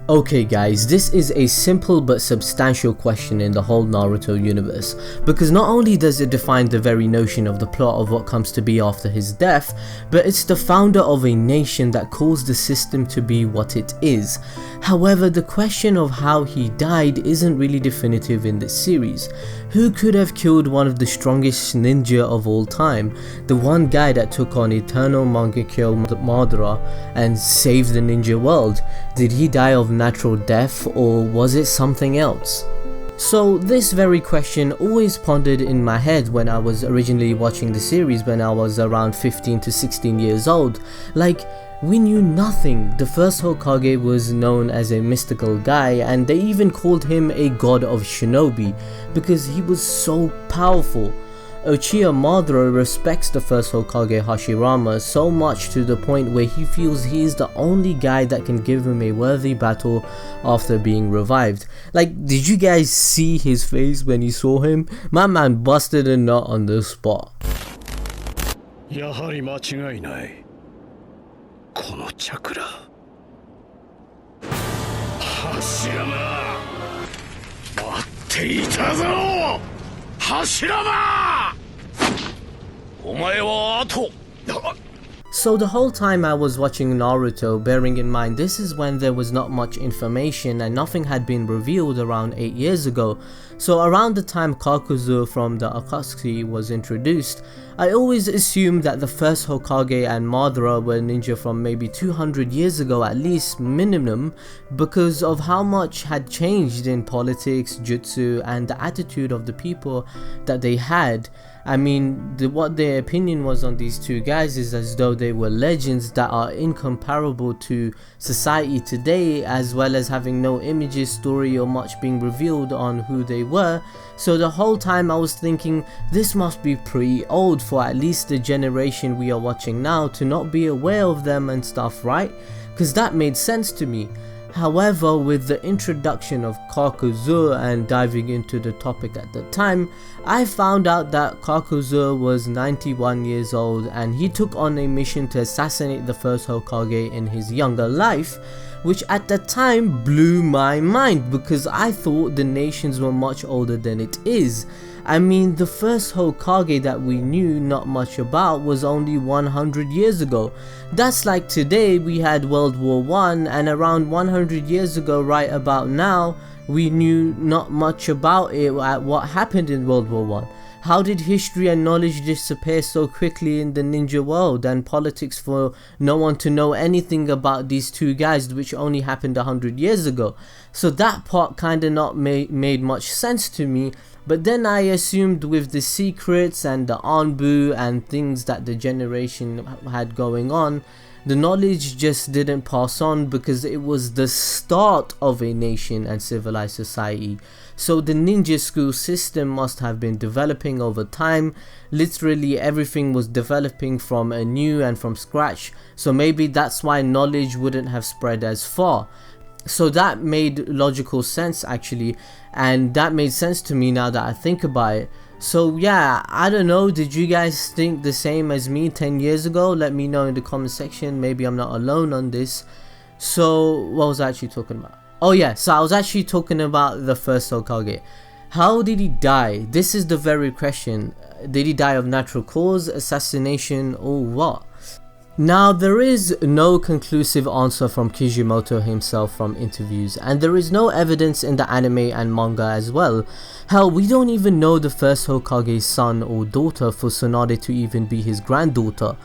Okay guys, this is a simple but substantial question in the whole Naruto universe, because not only does it define the very notion of the plot of what comes to be after his death, but it's the founder of a nation that caused the system to be what it is. However, the question of how he died isn't really definitive in this series. Who could have killed one of the strongest ninja of all time? The one guy that took on eternal Hokage Madara and saved the ninja world? Did he die of natural death, or was it something else? So this very question always pondered in my head when I was originally watching the series when I was around 15 to 16 years old. Like, we knew nothing. The first Hokage was known as a mystical guy, and they even called him a god of shinobi because he was so powerful. Uchiha Madara respects the first Hokage Hashirama so much to the point where he feels he is the only guy that can give him a worthy battle after being revived. Like, did you guys see his face when he saw him? My man busted a nut on the spot. やはり間違いない。このチャクラ。柱間。待っていたぞ。柱間。お前は後。So the whole time I was watching Naruto, bearing in mind this is when there was not much information and nothing had been revealed around 8 years ago. So around the time Kakuzu from the Akatsuki was introduced, I always assumed that the first Hokage and Madara were ninja from maybe 200 years ago at least, minimum, because of how much had changed in politics, jutsu, and the attitude of the people that they had. I mean, what their opinion was on these two guys is as though they were legends that are incomparable to society today, as well as having no images, story, or much being revealed on who they were. So the whole time I was thinking, this must be pretty old for at least the generation we are watching now to not be aware of them and stuff, right? Because that made sense to me. However, with the introduction of Kakuzu and diving into the topic at the time, I found out that Kakuzu was 91 years old and he took on a mission to assassinate the first Hokage in his younger life, which at the time blew my mind because I thought the nations were much older than it is. I mean, the first Hokage that we knew not much about was only 100 years ago. That's like today we had World War I, and around 100 years ago right about now, we knew not much about it at what happened in World War I. How did history and knowledge disappear so quickly in the ninja world and politics for no one to know anything about these two guys, which only happened 100 years ago? So that part kinda not made much sense to me. But then I assumed with the secrets and the Anbu and things that the generation had going on, the knowledge just didn't pass on because it was the start of a nation and civilized society. So the ninja school system must have been developing over time. Literally everything was developing from anew and from scratch. So maybe that's why knowledge wouldn't have spread as far. So that made logical sense actually, and that made sense to me now that I think about it. So yeah, I don't know, did you guys think the same as me 10 years ago? Let me know in the comment section, maybe I'm not alone on this. So what was I actually talking about? Oh yeah, so I was actually talking about the first Hokage. How did he die? This is the very question. Did he die of natural cause, assassination, or what? Now, there is no conclusive answer from Kishimoto himself from interviews, and there is no evidence in the anime and manga as well. Hell, we don't even know the first Hokage's son or daughter for Tsunade to even be his granddaughter.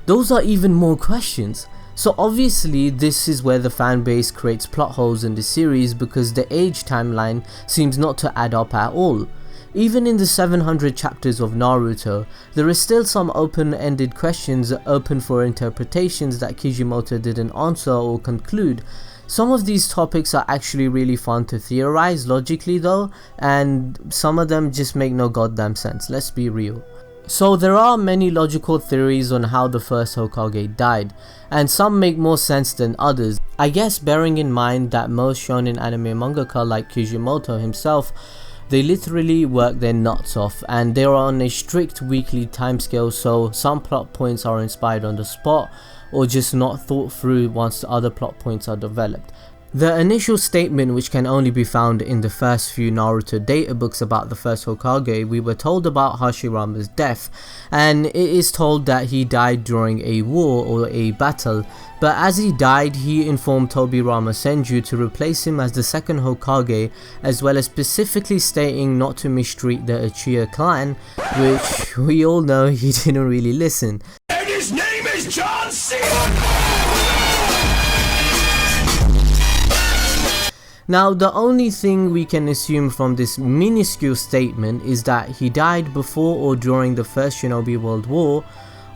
Those are even more questions. So obviously this is where the fanbase creates plot holes in the series because the age timeline seems not to add up at all. Even in the 700 chapters of Naruto, there is still some open-ended questions open for interpretations that Kishimoto didn't answer or conclude. Some of these topics are actually really fun to theorize logically though, and some of them just make no goddamn sense, let's be real. So there are many logical theories on how the first Hokage died, and some make more sense than others. I guess bearing in mind that most shonen anime mangaka like Kishimoto himself, they literally work their nuts off and they are on a strict weekly timescale, so some plot points are inspired on the spot or just not thought through once the other plot points are developed. The initial statement, which can only be found in the first few Naruto databooks about the first Hokage, we were told about Hashirama's death, and it is told that he died during a war or a battle, but as he died he informed Tobirama Senju to replace him as the second Hokage, as well as specifically stating not to mistreat the Uchiha clan, which we all know he didn't really listen. And his name is John C. Now, the only thing we can assume from this minuscule statement is that he died before or during the First Shinobi World War,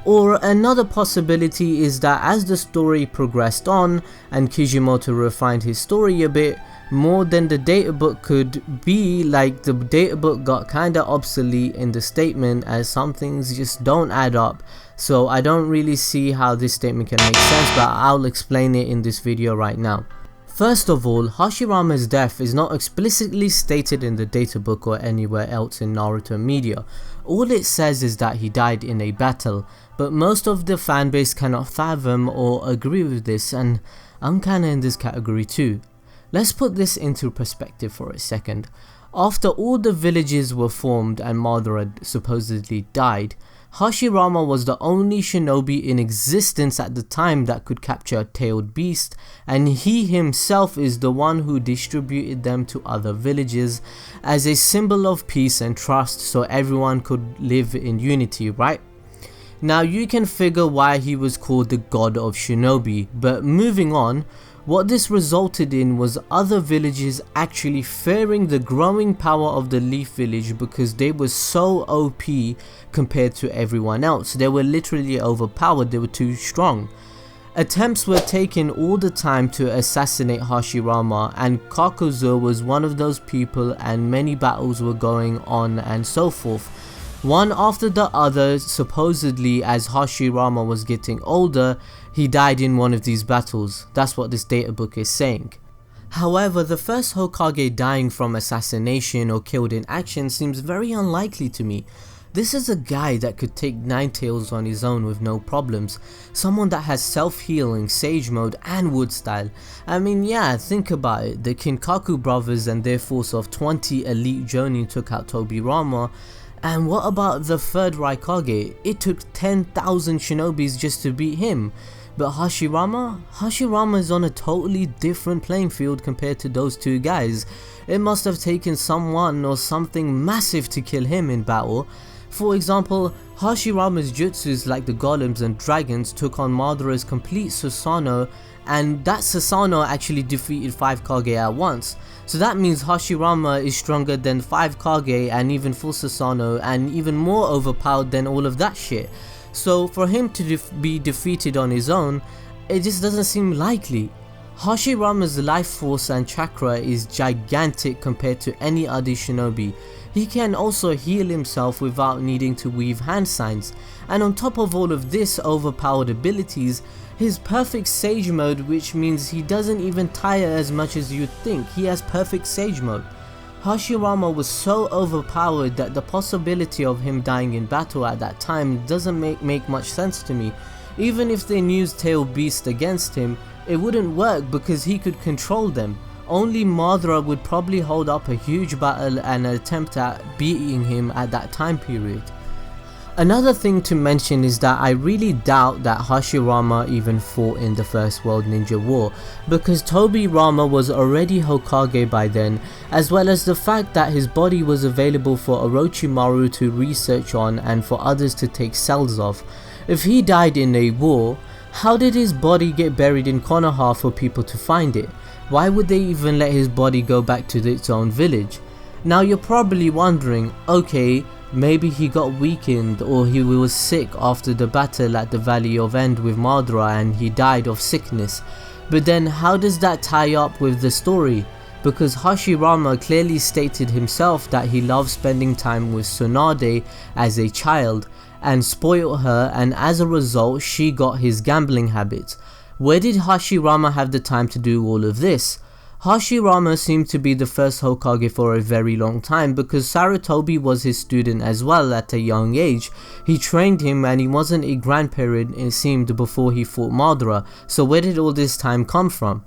or another possibility is that as the story progressed on and Kishimoto refined his story a bit more than the databook could be, like the databook got kinda obsolete in the statement as some things just don't add up. So I don't really see how this statement can make sense, but I'll explain it in this video right now. First of all, Hashirama's death is not explicitly stated in the databook or anywhere else in Naruto media. All it says is that he died in a battle, but most of the fanbase cannot fathom or agree with this, and I'm kinda in this category too. Let's put this into perspective for a second. After all the villages were formed and Madara supposedly died, Hashirama was the only shinobi in existence at the time that could capture a tailed beast, and he himself is the one who distributed them to other villages as a symbol of peace and trust so everyone could live in unity, right? Now you can figure why he was called the god of shinobi, but moving on, what this resulted in was other villages actually fearing the growing power of the Leaf Village because they were so OP compared to everyone else. They were literally overpowered, they were too strong. Attempts were taken all the time to assassinate Hashirama, and Kakuzu was one of those people, and many battles were going on and so forth. One after the other, supposedly as Hashirama was getting older, he died in one of these battles. That's what this databook is saying. However, the first Hokage dying from assassination or killed in action seems very unlikely to me. This is a guy that could take 9 tails on his own with no problems. Someone that has self-healing, sage mode and wood style. I mean, yeah, think about it. The Kinkaku brothers and their force of 20 elite jonin took out Tobirama. And what about the third Raikage? It took 10,000 shinobis just to beat him. But Hashirama is on a totally different playing field compared to those two guys. It must have taken someone or something massive to kill him in battle. For example, Hashirama's jutsus like the golems and dragons took on Madara's complete Susanoo, and that Susanoo actually defeated 5 Kage at once. So that means Hashirama is stronger than 5 Kage and even full Susanoo, and even more overpowered than all of that shit. So for him to be defeated on his own, it just doesn't seem likely. Hashirama's life force and chakra is gigantic compared to any other shinobi. He can also heal himself without needing to weave hand signs, and on top of all of this overpowered abilities, his perfect sage mode, which means he doesn't even tire as much as you'd think. He has perfect sage mode. Hashirama was so overpowered that the possibility of him dying in battle at that time doesn't make much sense to me. Even if they used Tail Beast against him, it wouldn't work because he could control them. Only Madara would probably hold up a huge battle and attempt at beating him at that time period. Another thing to mention is that I really doubt that Hashirama even fought in the First World Ninja War, because Tobirama was already Hokage by then, as well as the fact that his body was available for Orochimaru to research on and for others to take cells of. If he died in a war, how did his body get buried in Konoha for people to find it? Why would they even let his body go back to its own village? Now you're probably wondering, okay, maybe he got weakened or he was sick after the battle at the Valley of End with Madara and he died of sickness. But then how does that tie up with the story? Because Hashirama clearly stated himself that he loved spending time with Tsunade as a child and spoiled her, and as a result she got his gambling habits. Where did Hashirama have the time to do all of this? Hashirama seemed to be the first Hokage for a very long time because Sarutobi was his student as well at a young age. He trained him and he wasn't a grandparent, it seemed, before he fought Madara, so where did all this time come from?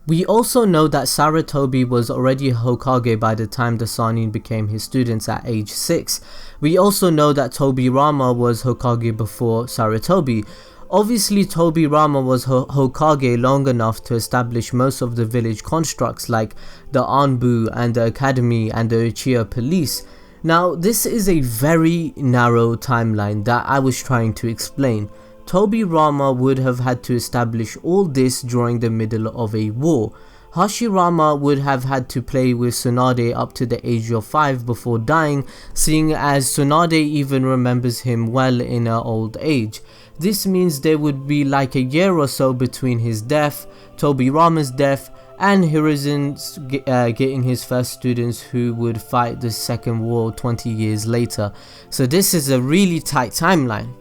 We also know that Sarutobi was already Hokage by the time the Sannin became his students at age 6. We also know that Tobirama was Hokage before Sarutobi. Obviously Tobirama was Hokage long enough to establish most of the village constructs like the Anbu and the Academy and the Uchiha police. Now this is a very narrow timeline that I was trying to explain. Tobirama would have had to establish all this during the middle of a war. Hashirama would have had to play with Tsunade up to the age of 5 before dying, seeing as Tsunade even remembers him well in her old age. This means there would be like a year or so between his death, Tobirama's death, and Hiruzen's getting his first students who would fight the second war 20 years later. So this is a really tight timeline.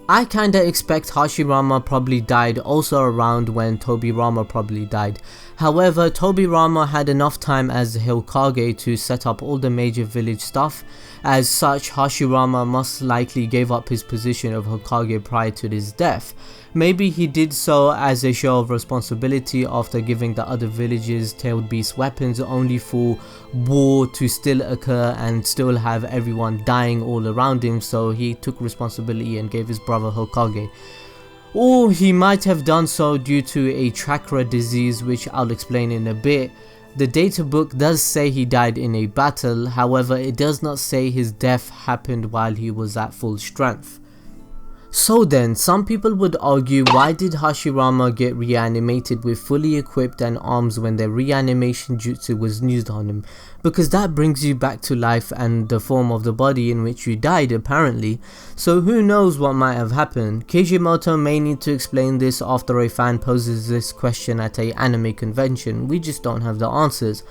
I kinda expect Hashirama probably died also around when Tobirama probably died. However, Tobirama had enough time as Hokage to set up all the major village stuff. As such, Hashirama most likely gave up his position of Hokage prior to his death. Maybe he did so as a show of responsibility after giving the other villages tailed beast weapons only for war to still occur and still have everyone dying all around him, so he took responsibility and gave his brother Hokage. Or he might have done so due to a chakra disease, which I'll explain in a bit. The data book does say he died in a battle, however it does not say his death happened while he was at full strength. So then, some people would argue, why did Hashirama get reanimated with fully equipped and arms when their reanimation jutsu was used on him? Because that brings you back to life and the form of the body in which you died apparently, so who knows what might have happened. Kishimoto may need to explain this after a fan poses this question at a anime convention, we just don't have the answers.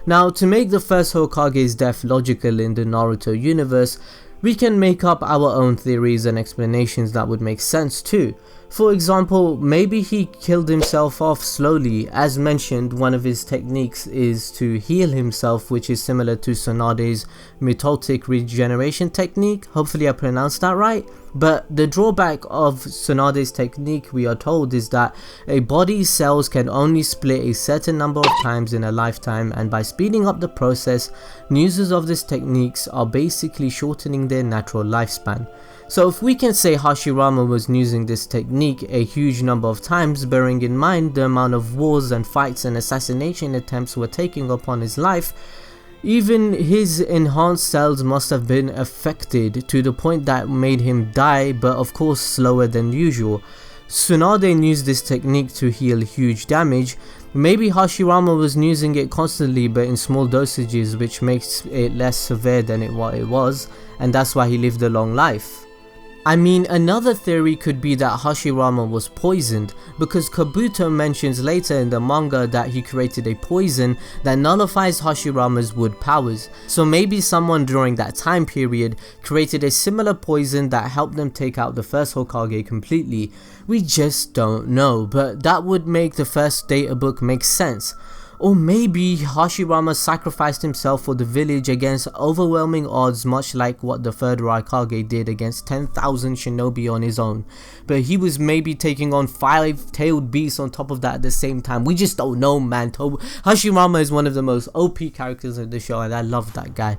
Now, to make the first Hokage's death logical in the Naruto universe, we can make up our own theories and explanations that would make sense too. For example, maybe he killed himself off slowly. As mentioned, one of his techniques is to heal himself, which is similar to Tsunade's mitotic regeneration technique. Hopefully I pronounced that right. But the drawback of Tsunade's technique, we are told, is that a body's cells can only split a certain number of times in a lifetime, and by speeding up the process, users of this techniques are basically shortening their natural lifespan. So if we can say Hashirama was using this technique a huge number of times, bearing in mind the amount of wars and fights and assassination attempts were taking upon his life, even his enhanced cells must have been affected to the point that made him die, but of course slower than usual. Tsunade used this technique to heal huge damage. Maybe Hashirama was using it constantly but in small dosages, which makes it less severe than what it was, and that's why he lived a long life. I mean, another theory could be that Hashirama was poisoned, because Kabuto mentions later in the manga that he created a poison that nullifies Hashirama's wood powers. So maybe someone during that time period created a similar poison that helped them take out the first Hokage completely. We just don't know, but that would make the first data book make sense. Or maybe Hashirama sacrificed himself for the village against overwhelming odds, much like what the third Raikage did against 10,000 shinobi on his own. But he was maybe taking on 5-tailed beasts on top of that at the same time. We just don't know, man. Hashirama is one of the most OP characters in the show, and I love that guy.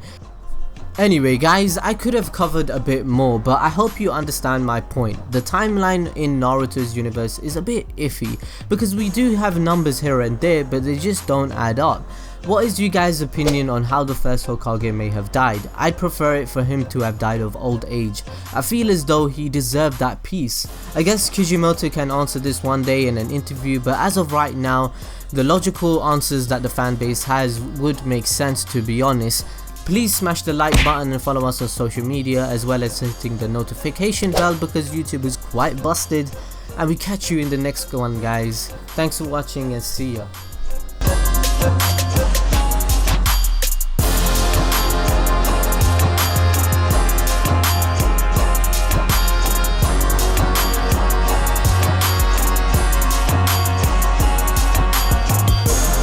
Anyway guys, I could have covered a bit more, but I hope you understand my point. The timeline in Naruto's universe is a bit iffy, because we do have numbers here and there, but they just don't add up. What is you guys' opinion on how the first Hokage may have died? I'd prefer it for him to have died of old age. I feel as though he deserved that peace. I guess Kishimoto can answer this one day in an interview, but as of right now, the logical answers that the fan base has would make sense, to be honest. Please smash the like button and follow us on social media, as well as hitting the notification bell, because YouTube is quite busted. And we catch you in the next one guys. Thanks for watching and see ya.